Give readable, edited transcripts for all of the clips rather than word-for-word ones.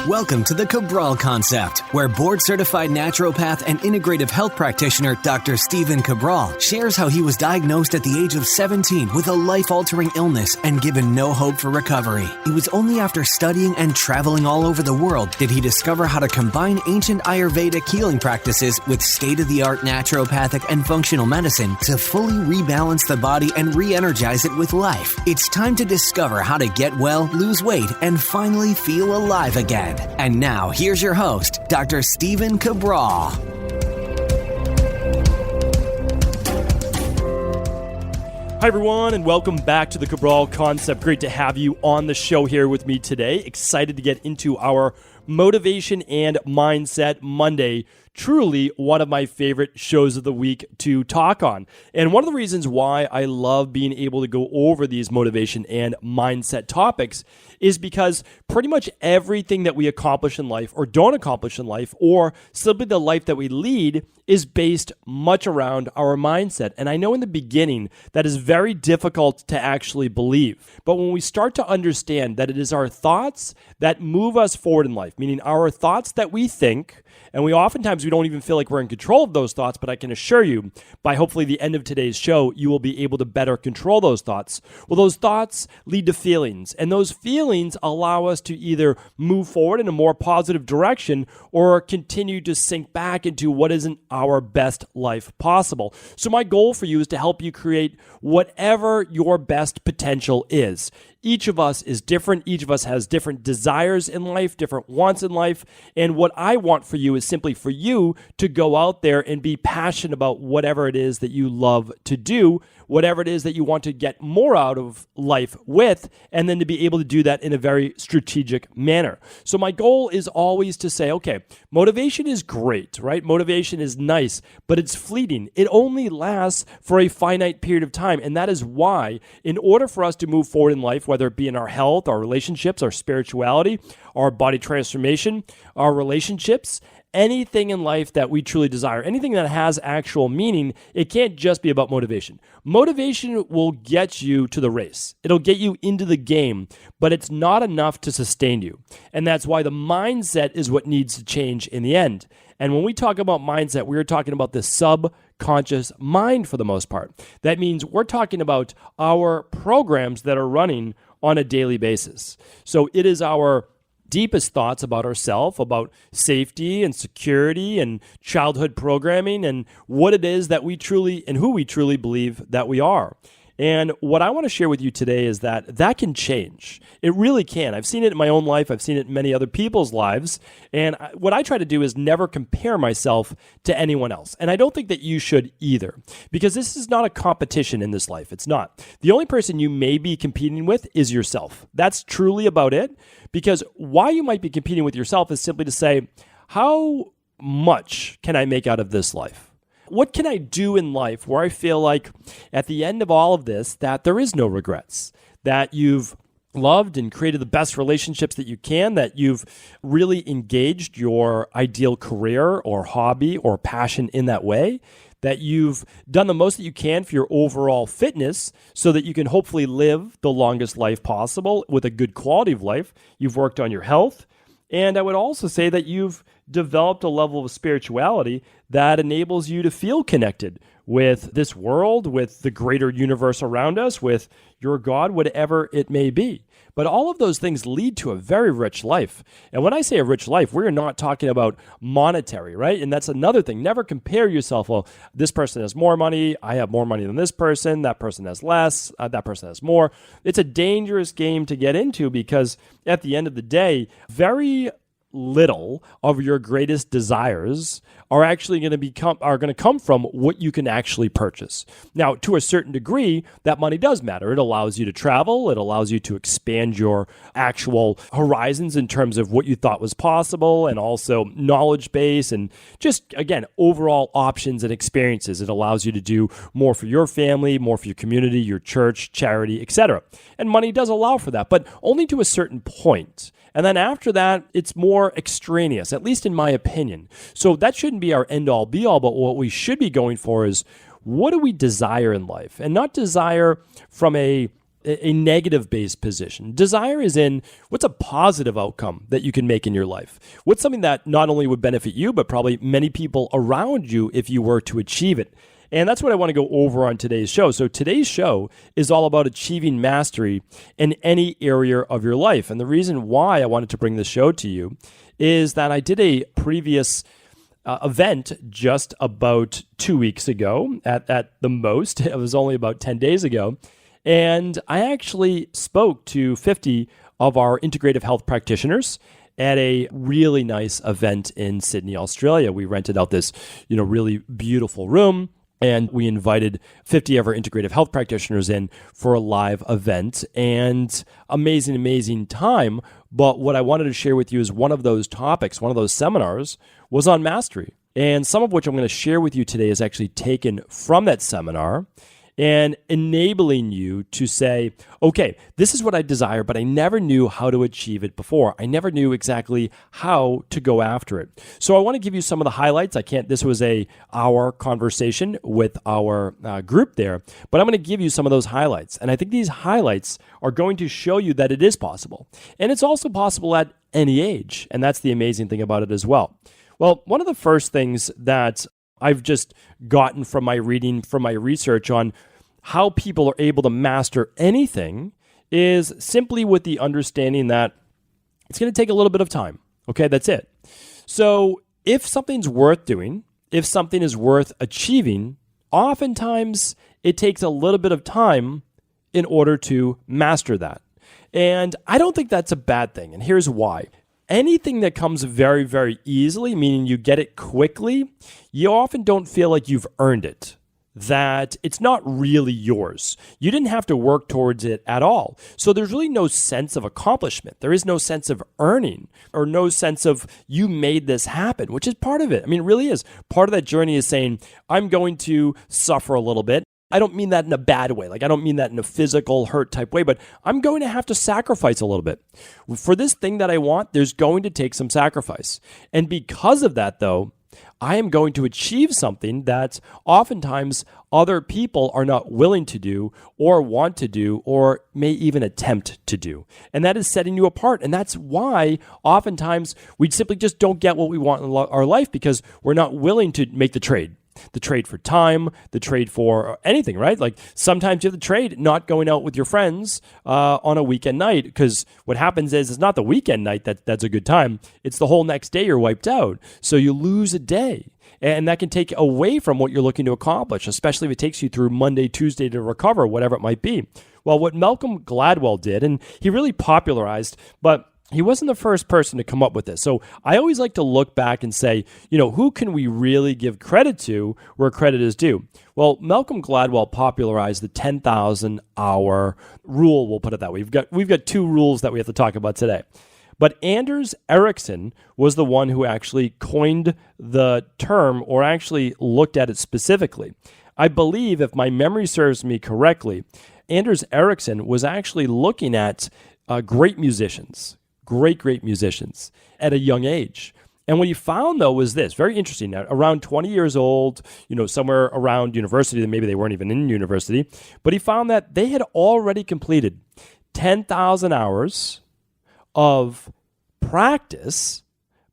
Welcome to the Cabral Concept, where board-certified naturopath and integrative health practitioner Dr. Stephen Cabral shares how he was diagnosed at the age of 17 with a life-altering illness and given no hope for recovery. It was only after studying and traveling all over the world did he discover how to combine ancient Ayurvedic healing practices with state-of-the-art naturopathic and functional medicine to fully rebalance the body and re-energize it with life. It's time to discover how to get well, lose weight, and finally feel alive again. And now, here's your host, Dr. Stephen Cabral. Hi, everyone, and welcome back to the Cabral Concept. Great to have you on the show here with me today. Excited to get into our Motivation and Mindset Monday. Truly one of my favorite shows of the week to talk on. And one of the reasons why I love being able to go over these motivation and mindset topics is because pretty much everything that we accomplish in life or don't accomplish in life, or simply the life that we lead, is based much around our mindset. And I know in the beginning that is very difficult to actually believe. But when we start to understand that it is our thoughts that move us forward in life, meaning our thoughts that we think, and we don't even feel like we're in control of those thoughts, but I can assure you, by hopefully the end of today's show, you will be able to better control those thoughts. Well, those thoughts lead to feelings, and those feelings allow us to either move forward in a more positive direction or continue to sink back into what isn't our best life possible. So my goal for you is to help you create whatever your best potential is. Each of us is different. Each of us has different desires in life, different wants in life. And what I want for you is simply for you to go out there and be passionate about whatever it is that you love to do, whatever it is that you want to get more out of life with, and then to be able to do that in a very strategic manner. So my goal is always to say, okay, motivation is great, right? Motivation is nice, but it's fleeting. It only lasts for a finite period of time. And that is why, in order for us to move forward in life, whether it be in our health, our relationships, our spirituality, our body transformation, our relationships, anything in life that we truly desire, anything that has actual meaning, it can't just be about motivation. Motivation will get you to the race. It'll get you into the game, but it's not enough to sustain you. And that's why the mindset is what needs to change in the end. And when we talk about mindset, we're talking about the subconscious mind for the most part. That means we're talking about our programs that are running on a daily basis. So it is our deepest thoughts about ourselves, about safety and security and childhood programming and what it is that we truly and who we truly believe that we are. And what I want to share with you today is that can change. It really can. I've seen it in my own life. I've seen it in many other people's lives. And what I try to do is never compare myself to anyone else. And I don't think that you should either, because this is not a competition in this life. It's not. The only person you may be competing with is yourself. That's truly about it. Because why you might be competing with yourself is simply to say, how much can I make out of this life? What can I do in life where I feel like at the end of all of this that there is no regrets, that you've loved and created the best relationships that you can, that you've really engaged your ideal career or hobby or passion in that way, that you've done the most that you can for your overall fitness so that you can hopefully live the longest life possible with a good quality of life. You've worked on your health. And I would also say that you've developed a level of spirituality that enables you to feel connected with this world, with the greater universe around us, with your God, whatever it may be. But all of those things lead to a very rich life. And when I say a rich life, we're not talking about monetary, right? And that's another thing. Never compare yourself. Well, this person has more money. I have more money than this person. That person has less. That person has more. It's a dangerous game to get into because at the end of the day, very little of your greatest desires are actually going to come from what you can actually purchase. Now, to a certain degree, that money does matter. It allows you to travel. It allows you to expand your actual horizons in terms of what you thought was possible, and also knowledge base and just, again, overall options and experiences. It allows you to do more for your family, more for your community, your church, charity, etc. And money does allow for that, but only to a certain point. And then after that, it's more extraneous, at least in my opinion. So that shouldn't be our end-all, be-all, but what we should be going for is, what do we desire in life? And not desire from a a negative-based position. Desire is in what's a positive outcome that you can make in your life? What's something that not only would benefit you, but probably many people around you if you were to achieve it? And that's what I want to go over on today's show. So today's show is all about achieving mastery in any area of your life. And the reason why I wanted to bring this show to you is that I did a previous event just about 2 weeks ago at the most. It was only about 10 days ago. And I actually spoke to 50 of our integrative health practitioners at a really nice event in Sydney, Australia. We rented out this, really beautiful room. And we invited 50 of our integrative health practitioners in for a live event, and amazing time. But what I wanted to share with you is one of those topics, one of those seminars was on mastery. And some of which I'm going to share with you today is actually taken from that seminar and enabling you to say, okay, this is what I desire, but I never knew how to achieve it before. I never knew exactly how to go after it. So I want to give you some of the highlights. This was our conversation with our group there, but I'm going to give you some of those highlights. And I think these highlights are going to show you that it is possible. And it's also possible at any age. And that's the amazing thing about it as well. Well, one of the first things that I've just gotten from my reading, from my research on how people are able to master anything is simply with the understanding that it's going to take a little bit of time. Okay, that's it. So if something's worth doing, if something is worth achieving, oftentimes it takes a little bit of time in order to master that. And I don't think that's a bad thing. And here's why. Anything that comes very, very easily, meaning you get it quickly, you often don't feel like you've earned it, that it's not really yours. You didn't have to work towards it at all. So there's really no sense of accomplishment. There is no sense of earning or no sense of you made this happen, which is part of it. I mean, it really is. Part of that journey is saying, I'm going to suffer a little bit. I don't mean that in a bad way. Like, I don't mean that in a physical hurt type way, but I'm going to have to sacrifice a little bit. For this thing that I want, there's going to take some sacrifice. And because of that, though, I am going to achieve something that oftentimes other people are not willing to do or want to do or may even attempt to do. And that is setting you apart. And that's why oftentimes we simply just don't get what we want in our life because we're not willing to make the trade. The trade for time, the trade for anything, right? Like sometimes you have to trade not going out with your friends on a weekend night because what happens is it's not the weekend night that's a good time. It's the whole next day you're wiped out. So you lose a day. And that can take away from what you're looking to accomplish, especially if it takes you through Monday, Tuesday to recover, whatever it might be. Well, what Malcolm Gladwell did, and he really popularized, but he wasn't the first person to come up with this. So I always like to look back and say, who can we really give credit to where credit is due? Well, Malcolm Gladwell popularized the 10,000 hour rule. We'll put it that way. We've got two rules that we have to talk about today. But Anders Ericsson was the one who actually coined the term or actually looked at it specifically. I believe, if my memory serves me correctly, Anders Ericsson was actually looking at great musicians, great musicians at a young age. And what he found, though, was this, very interesting. Now, around 20 years old, somewhere around university, maybe they weren't even in university, but he found that they had already completed 10,000 hours of practice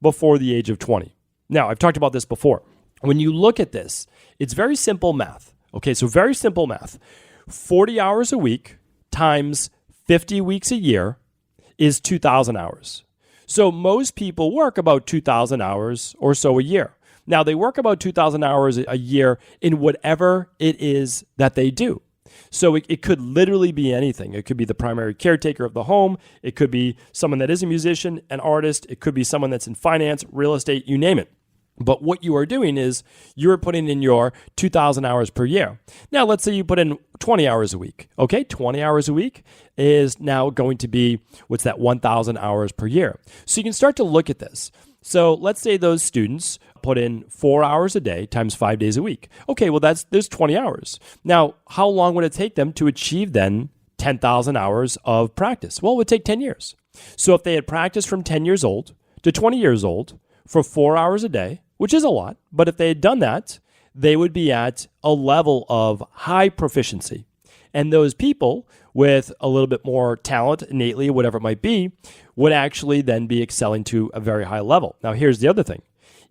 before the age of 20. Now, I've talked about this before. When you look at this, it's very simple math. Okay, so very simple math. 40 hours a week times 50 weeks a year is 2,000 hours. So most people work about 2,000 hours or so a year. Now, they work about 2,000 hours a year in whatever it is that they do. So it could literally be anything. It could be the primary caretaker of the home. It could be someone that is a musician, an artist. It could be someone that's in finance, real estate, you name it. But what you are doing is you're putting in your 2,000 hours per year. Now, let's say you put in 20 hours a week. Okay, 20 hours a week is now going to be, 1,000 hours per year. So you can start to look at this. So let's say those students put in 4 hours a day times 5 days a week. Okay, well, there's 20 hours. Now, how long would it take them to achieve then 10,000 hours of practice? Well, it would take 10 years. So if they had practiced from 10 years old to 20 years old for 4 hours a day, which is a lot, but if they had done that, they would be at a level of high proficiency. And those people with a little bit more talent innately, whatever it might be, would actually then be excelling to a very high level. Now, here's the other thing.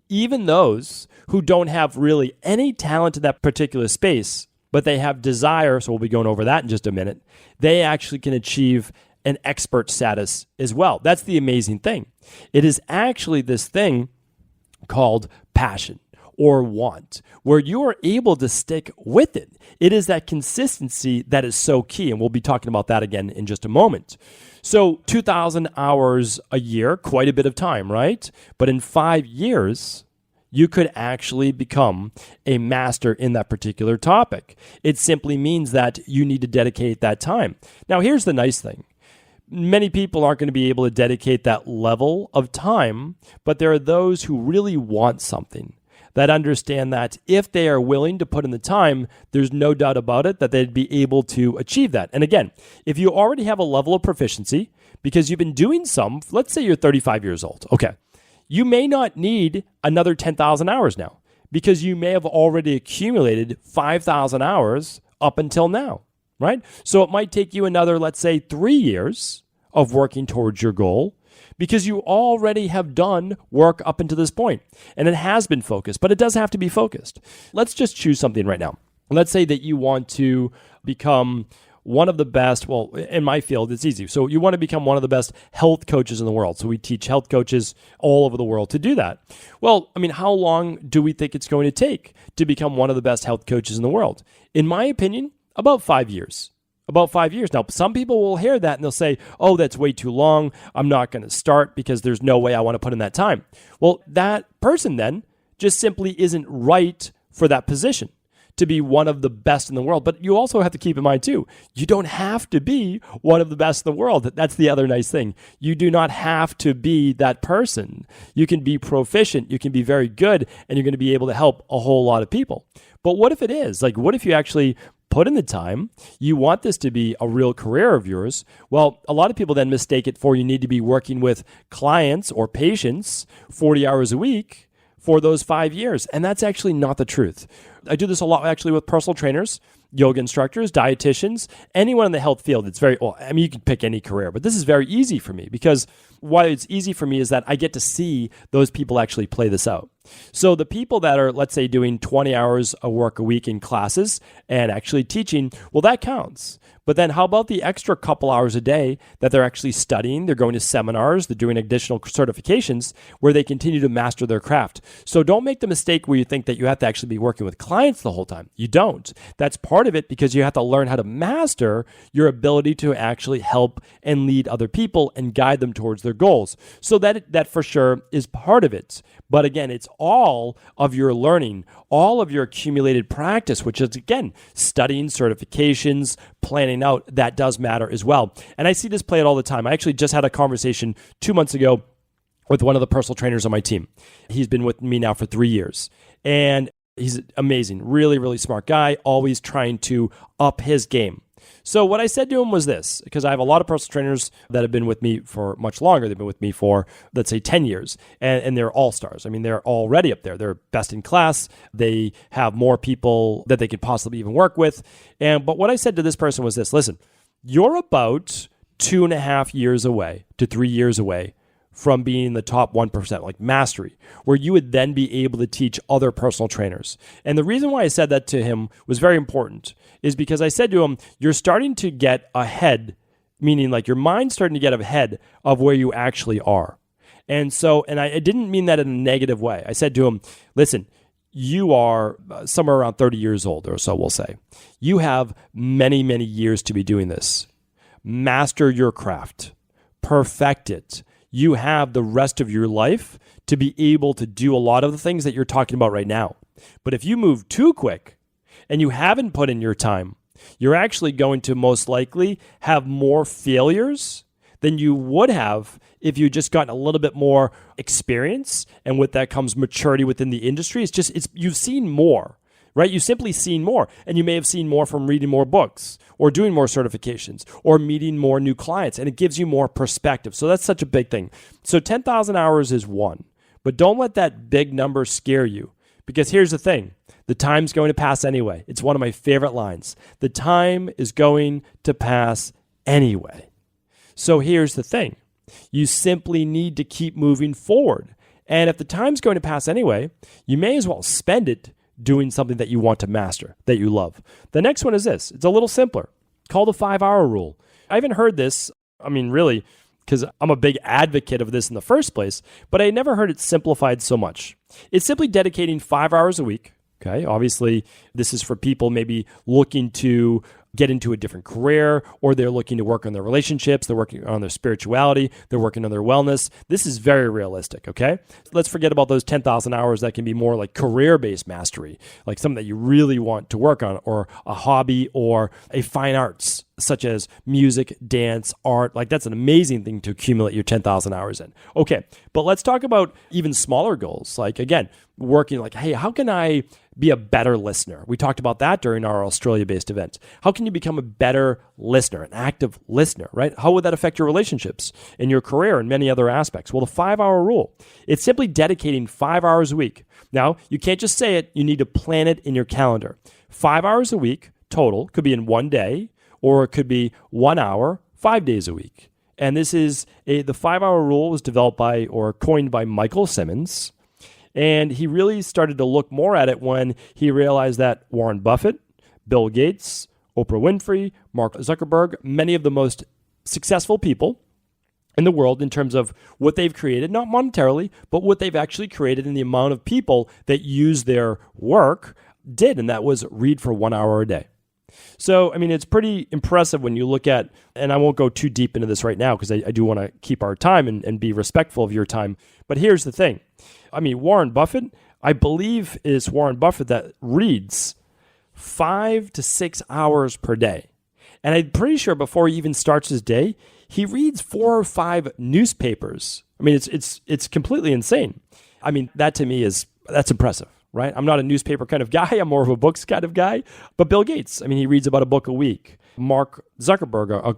Even those who don't have really any talent in that particular space, but they have desire, so we'll be going over that in just a minute, they actually can achieve an expert status as well. That's the amazing thing. It is actually this thing called passion or want, where you are able to stick with it. It is that consistency that is so key, and we'll be talking about that again in just a moment. So 2,000 hours a year, quite a bit of time, right? But in 5 years, you could actually become a master in that particular topic. It simply means that you need to dedicate that time. Now, here's the nice thing. Many people aren't going to be able to dedicate that level of time, but there are those who really want something, that understand that if they are willing to put in the time, there's no doubt about it that they'd be able to achieve that. And again, if you already have a level of proficiency, because you've been doing some, let's say you're 35 years old, okay, you may not need another 10,000 hours now, because you may have already accumulated 5,000 hours up until now, right? So it might take you another, let's say, 3 years of working towards your goal, because you already have done work up until this point, and it has been focused, but it does have to be focused. Let's just choose something right now. Let's say that you want to become one of the best, well, in my field, it's easy. So you want to become one of the best health coaches in the world. So we teach health coaches all over the world to do that. Well, I mean, how long do we think it's going to take to become one of the best health coaches in the world? In my opinion, about 5 years. About 5 years. Now, some people will hear that and they'll say, oh, that's way too long. I'm not going to start because there's no way I want to put in that time. Well, that person then just simply isn't right for that position to be one of the best in the world. But you also have to keep in mind too, you don't have to be one of the best in the world. That's the other nice thing. You do not have to be that person. You can be proficient, you can be very good, and you're going to be able to help a whole lot of people. But what if it is? Like, what if you actually put in the time, you want this to be a real career of yours? Well, a lot of people then mistake it for you need to be working with clients or patients 40 hours a week for those 5 years. And that's actually not the truth. I do this a lot actually with personal trainers, yoga instructors, dietitians, anyone in the health field. It's very, well, I mean, you can pick any career, but this is very easy for me because why it's easy for me is that I get to see those people actually play this out. So the people that are, let's say, doing 20 hours of work a week in classes and actually teaching, well, that counts. But then how about the extra couple hours a day that they're actually studying? They're going to seminars, they're doing additional certifications where they continue to master their craft. So don't make the mistake where you think that you have to actually be working with clients the whole time. You don't. That's part of it because you have to learn how to master your ability to actually help and lead other people and guide them towards their goals. So that for sure is part of it. But again, it's all of your learning, all of your accumulated practice, which is, again, studying, certifications, planning out, that does matter as well. And I see this play out all the time. I actually just had a conversation 2 months ago with one of the personal trainers on my team. He's been with me now for 3 years. And he's amazing, really, really smart guy, always trying to up his game. So what I said to him was this, because I have a lot of personal trainers that have been with me for much longer. They've been with me for, let's say, 10 years, and they're all-stars. I mean, they're already up there. They're best in class. They have more people that they could possibly even work with. But what I said to this person was this: listen, you're about 2.5 years away to 3 years away from being the top 1%, like mastery, where you would then be able to teach other personal trainers. And the reason why I said that to him was very important is because I said to him, you're starting to get ahead, meaning like your mind's starting to get ahead of where you actually are. And so, and I didn't mean that in a negative way. I said to him, listen, you are somewhere around 30 years old or so, we'll say. You have many, many years to be doing this. Master your craft. Perfect it. You have the rest of your life to be able to do a lot of the things that you're talking about right now. But if you move too quick and you haven't put in your time, you're actually going to most likely have more failures than you would have if you just gotten a little bit more experience. And with that comes maturity within the industry. You've seen more, right? You've simply seen more. And you may have seen more from reading more books or doing more certifications or meeting more new clients. And it gives you more perspective. So that's such a big thing. So 10,000 hours is one. But don't let that big number scare you. Because here's the thing. The time's going to pass anyway. It's one of my favorite lines. The time is going to pass anyway. So here's the thing. You simply need to keep moving forward. And if the time's going to pass anyway, you may as well spend it doing something that you want to master, that you love. The next one is this. It's a little simpler. Called the 5-hour rule. I haven't heard this, really, because I'm a big advocate of this in the first place, but I never heard it simplified so much. It's simply dedicating 5 hours a week. Okay, obviously, this is for people maybe looking to get into a different career, or they're looking to work on their relationships, they're working on their spirituality, they're working on their wellness. This is very realistic, okay? Let's forget about those 10,000 hours that can be more like career-based mastery, like something that you really want to work on, or a hobby, or a fine arts, such as music, dance, art. Like that's an amazing thing to accumulate your 10,000 hours in. Okay, but let's talk about even smaller goals. Like again, working like, hey, how can I be a better listener? We talked about that during our Australia-based event. How can you become a better listener, an active listener, right? How would that affect your relationships and your career and many other aspects? Well, the 5-hour rule, it's simply dedicating 5 hours a week. Now, you can't just say it. You need to plan it in your calendar. 5 hours a week total, could be in one day, or it could be 1 hour, 5 days a week. And this is the 5-hour rule was developed by or coined by Michael Simmons. And he really started to look more at it when he realized that Warren Buffett, Bill Gates, Oprah Winfrey, Mark Zuckerberg, many of the most successful people in the world in terms of what they've created, not monetarily, but what they've actually created and the amount of people that use their work did. And that was read for 1 hour a day. So, it's pretty impressive when you look at, and I won't go too deep into this right now because I do want to keep our time and be respectful of your time. But here's the thing. Warren Buffett, I believe is Warren Buffett that reads 5 to 6 hours per day. And I'm pretty sure before he even starts his day, he reads 4 or 5 newspapers. It's completely insane. That to me that's impressive. Right? I'm not a newspaper kind of guy. I'm more of a books kind of guy. But Bill Gates, he reads about a book a week. Mark Zuckerberg,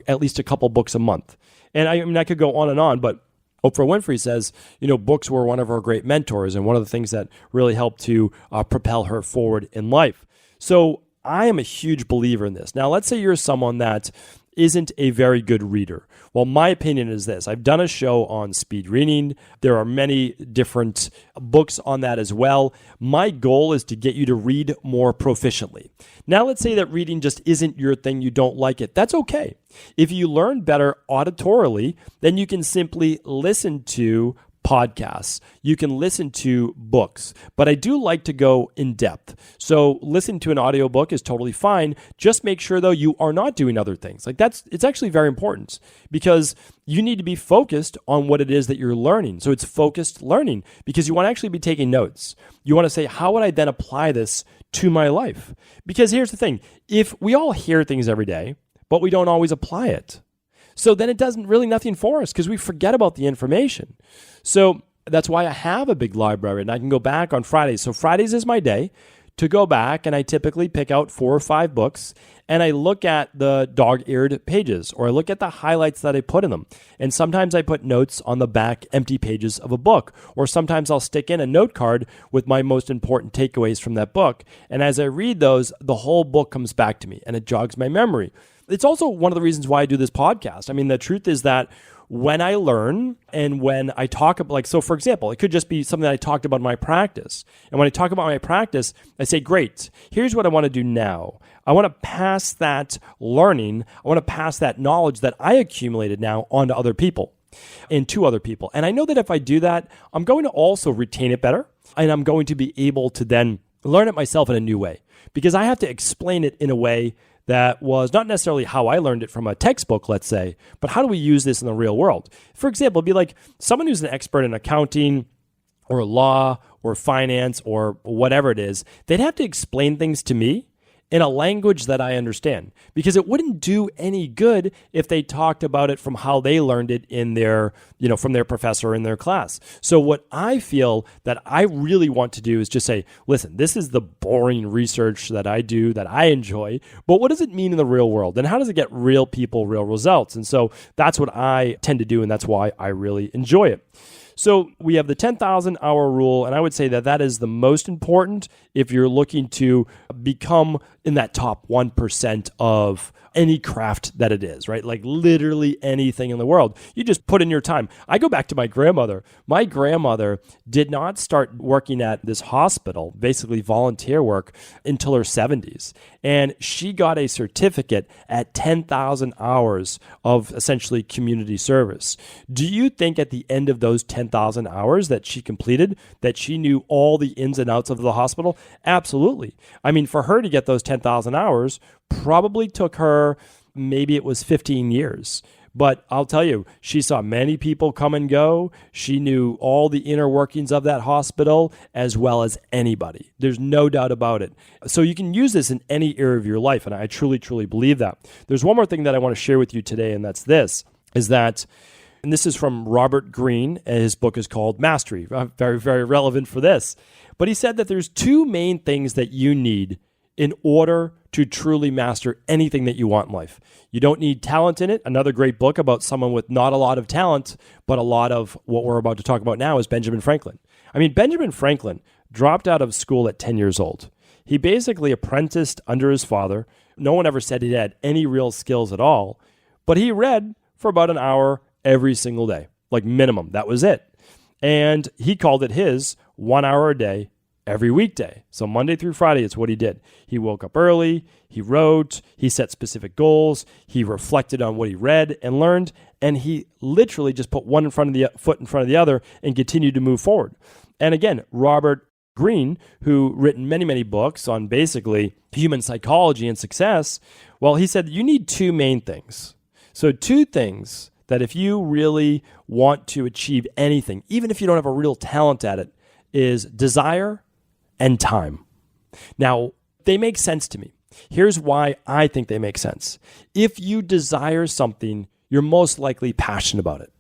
at least a couple books a month. And I could go on, but Oprah Winfrey says, books were one of her great mentors and one of the things that really helped to propel her forward in life. So I am a huge believer in this. Now, let's say you're someone that isn't a very good reader. Well, my opinion is this. I've done a show on speed reading. There are many different books on that as well. My goal is to get you to read more proficiently. Now, let's say that reading just isn't your thing. You don't like it. That's okay. If you learn better auditorily, then you can simply listen to podcasts. You can listen to books, but I do like to go in depth. So listening to an audiobook is totally fine. Just make sure though you are not doing other things. It's actually very important because you need to be focused on what it is that you're learning. So it's focused learning because you want to actually be taking notes. You want to say, how would I then apply this to my life? Because here's the thing. If we all hear things every day, but we don't always apply it, so then it doesn't really nothing for us because we forget about the information. So that's why I have a big library and I can go back on Fridays. So Fridays is my day to go back and I typically pick out 4 or 5 books and I look at the dog-eared pages or I look at the highlights that I put in them. And sometimes I put notes on the back empty pages of a book, or sometimes I'll stick in a note card with my most important takeaways from that book. And as I read those, the whole book comes back to me and it jogs my memory. It's also one of the reasons why I do this podcast. The truth is that when I learn and when I talk about, so for example, it could just be something that I talked about in my practice. And when I talk about my practice, I say, great, here's what I want to do now. I want to pass that learning, I want to pass that knowledge that I accumulated now onto other people and to other people. And I know that if I do that, I'm going to also retain it better and I'm going to be able to then learn it myself in a new way because I have to explain it in a way that was not necessarily how I learned it from a textbook, let's say, but how do we use this in the real world? For example, it'd be like someone who's an expert in accounting or law or finance or whatever it is, they'd have to explain things to me in a language that I understand because it wouldn't do any good if they talked about it from how they learned it in their, from their professor in their class. So what I feel that I really want to do is just say, listen, this is the boring research that I do that I enjoy, but what does it mean in the real world? And how does it get real people, real results? And so that's what I tend to do. And that's why I really enjoy it. So we have the 10,000 hour rule, and I would say that that is the most important if you're looking to become in that top 1% of any craft that it is, right? Like literally anything in the world. You just put in your time. I go back to my grandmother. My grandmother did not start working at this hospital, basically volunteer work, until her 70s. And she got a certificate at 10,000 hours of essentially community service. Do you think at the end of those 10,000 hours that she completed, that she knew all the ins and outs of the hospital? Absolutely. I mean, for her to get those 10,000 hours probably took her, maybe it was 15 years. But I'll tell you, she saw many people come and go. She knew all the inner workings of that hospital as well as anybody. There's no doubt about it. So you can use this in any area of your life, and I truly, truly believe that. There's one more thing that I want to share with you today, and that's this, is that, and this is from Robert Greene, and his book is called Mastery. Very, very relevant for this. But he said that there's two main things that you need in order to truly master anything that you want in life. You don't need talent in it. Another great book about someone with not a lot of talent, but a lot of what we're about to talk about now is Benjamin Franklin. I mean, Benjamin Franklin dropped out of school at 10 years old. He basically apprenticed under his father. No one ever said he had any real skills at all, but he read for about an hour every single day, like minimum. That was it. And he called it his 1 hour a day every weekday. So Monday through Friday, it's what he did. He woke up early, he wrote, he set specific goals, he reflected on what he read and learned, and he literally just put one foot in front of the other and continued to move forward. And again, Robert Greene, who written many, many books on basically human psychology and success, well, he said you need two main things. So two things that if you really want to achieve anything, even if you don't have a real talent at it, is desire and time. Now, they make sense to me. Here's why I think they make sense. If you desire something, you're most likely passionate about it.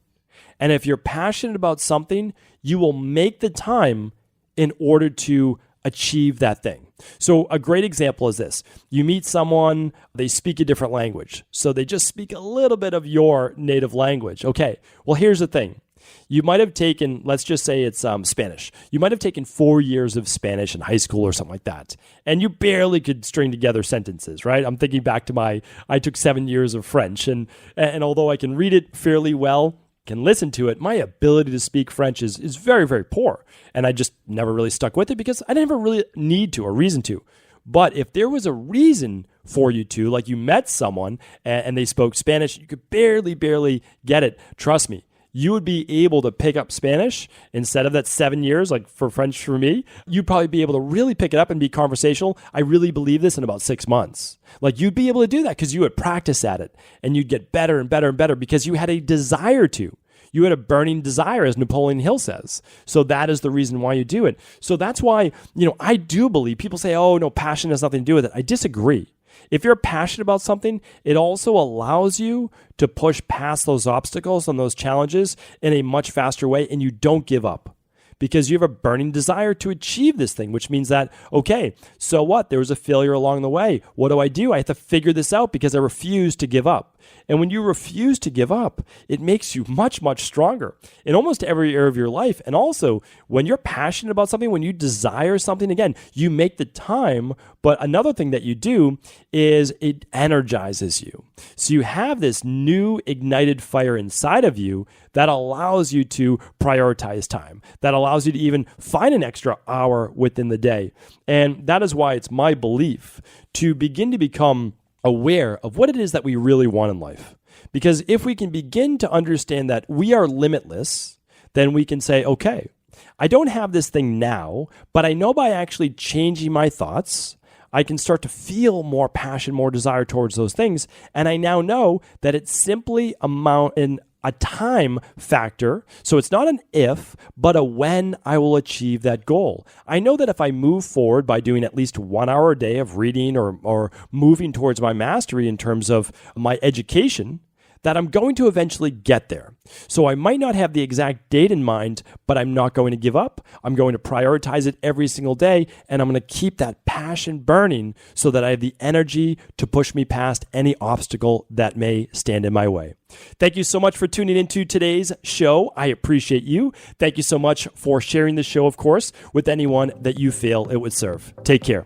And if you're passionate about something, you will make the time in order to achieve that thing. So a great example is this. You meet someone, they speak a different language. So they just speak a little bit of your native language. Okay, well, here's the thing. You might have taken, let's just say it's Spanish. You might have taken 4 years of Spanish in high school or something like that. And you barely could string together sentences, right? I'm thinking back to I took 7 years of French. And although I can read it fairly well, can listen to it, my ability to speak French is very, very poor. And I just never really stuck with it because I never really need to or reason to. But if there was a reason for you to, like you met someone and they spoke Spanish, you could barely get it. Trust me. You would be able to pick up Spanish instead of that 7 years, like for French for me. You'd probably be able to really pick it up and be conversational. I really believe this in about 6 months. Like you'd be able to do that because you would practice at it and you'd get better and better and better because you had a desire to. You had a burning desire, as Napoleon Hill says. So that is the reason why you do it. So that's why, I do believe people say, oh, no, passion has nothing to do with it. I disagree. If you're passionate about something, it also allows you to push past those obstacles and those challenges in a much faster way, and you don't give up because you have a burning desire to achieve this thing, which means that, okay, so what? There was a failure along the way. What do? I have to figure this out because I refuse to give up. And when you refuse to give up, it makes you much, much stronger in almost every area of your life. And also, when you're passionate about something, when you desire something, again, you make the time. But another thing that you do is it energizes you. So you have this new ignited fire inside of you that allows you to prioritize time, that allows you to even find an extra hour within the day. And that is why it's my belief to begin to become aware of what it is that we really want in life. Because if we can begin to understand that we are limitless, then we can say, okay, I don't have this thing now, but I know by actually changing my thoughts, I can start to feel more passion, more desire towards those things. And I now know that it's simply a time factor. So it's not an if, but a when I will achieve that goal. I know that if I move forward by doing at least 1 hour a day of reading or moving towards my mastery in terms of my education, that I'm going to eventually get there. So I might not have the exact date in mind, but I'm not going to give up. I'm going to prioritize it every single day, and I'm going to keep that passion burning so that I have the energy to push me past any obstacle that may stand in my way. Thank you so much for tuning into today's show. I appreciate you. Thank you so much for sharing the show, of course, with anyone that you feel it would serve. Take care.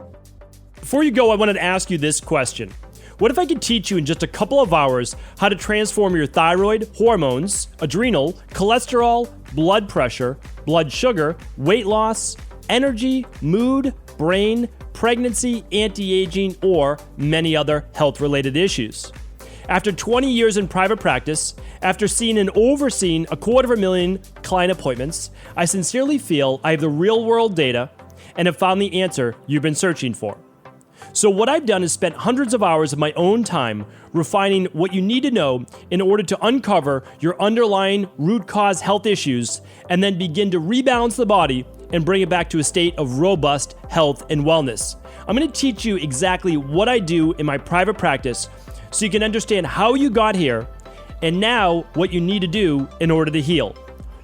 Before you go, I wanted to ask you this question. What if I could teach you in just a couple of hours how to transform your thyroid, hormones, adrenal, cholesterol, blood pressure, blood sugar, weight loss, energy, mood, brain, pregnancy, anti-aging, or many other health-related issues? After 20 years in private practice, after seeing and overseeing 250,000 client appointments, I sincerely feel I have the real-world data and have found the answer you've been searching for. So what I've done is spent hundreds of hours of my own time refining what you need to know in order to uncover your underlying root cause health issues and then begin to rebalance the body and bring it back to a state of robust health and wellness. I'm going to teach you exactly what I do in my private practice so you can understand how you got here and now what you need to do in order to heal.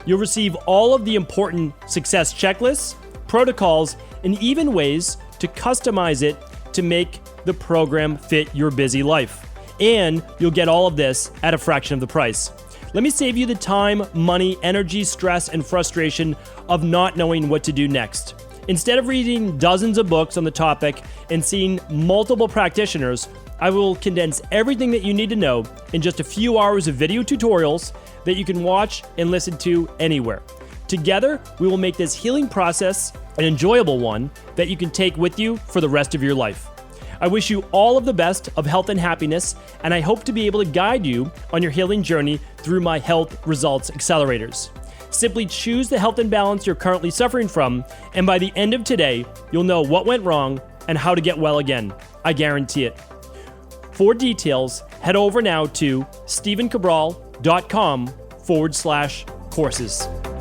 You'll receive all of the important success checklists, protocols, and even ways to customize it to make the program fit your busy life. And you'll get all of this at a fraction of the price. Let me save you the time, money, energy, stress, and frustration of not knowing what to do next. Instead of reading dozens of books on the topic and seeing multiple practitioners, I will condense everything that you need to know in just a few hours of video tutorials that you can watch and listen to anywhere. Together, we will make this healing process an enjoyable one that you can take with you for the rest of your life. I wish you all of the best of health and happiness, and I hope to be able to guide you on your healing journey through my Health Results Accelerators. Simply choose the health imbalance you're currently suffering from, and by the end of today, you'll know what went wrong and how to get well again. I guarantee it. For details, head over now to stephencabral.com/courses.